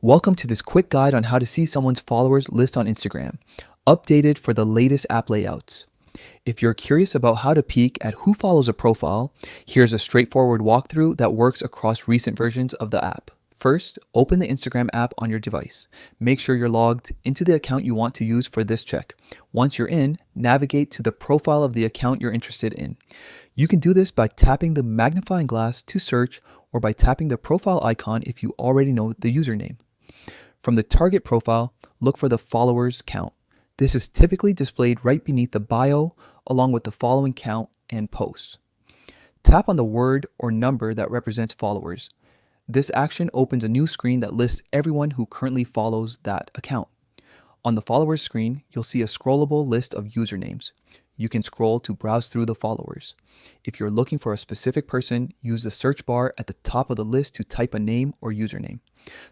Welcome to this quick guide on how to see someone's followers list on Instagram, updated for the latest app layouts. If you're curious about how to peek at who follows a profile, here's a straightforward walkthrough that works across recent versions of the app. First, open the Instagram app on your device. Make sure you're logged into the account you want to use for this check. Once you're in, navigate to the profile of the account you're interested in. You can do this by tapping the magnifying glass to search or by tapping the profile icon if you already know the username. From the target profile, look for the followers count. This is typically displayed right beneath the bio along with the following count and posts. Tap on the word or number that represents followers. This action opens a new screen that lists everyone who currently follows that account. On the followers screen, you'll see a scrollable list of usernames. You can scroll to browse through the followers. If you're looking for a specific person, use the search bar at the top of the list to type a name or username.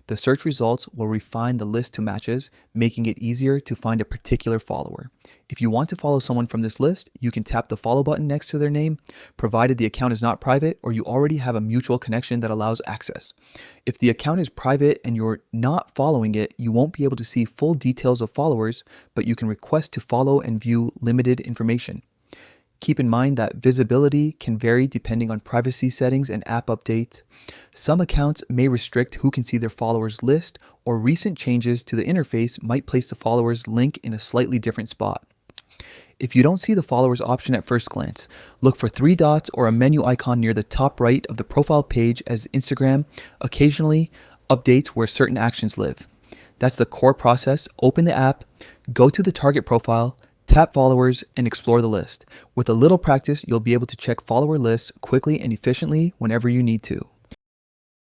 The search results will refine the list to matches, making it easier to find a particular follower. If you want to follow someone from this list, you can tap the follow button next to their name, provided the account is not private or you already have a mutual connection that allows access. If the account is private and you're not following it, you won't be able to see full details of followers, but you can request to follow and view limited information. Keep in mind that visibility can vary depending on privacy settings and app updates. Some accounts may restrict who can see their followers list, or recent changes to the interface might place the followers link in a slightly different spot. If you don't see the followers option at first glance, look for 3 dots or a menu icon near the top right of the profile page, as Instagram occasionally updates where certain actions live. That's the core process. Open the app, go to the target profile, tap followers, and explore the list. With a little practice, you'll be able to check follower lists quickly and efficiently whenever you need to.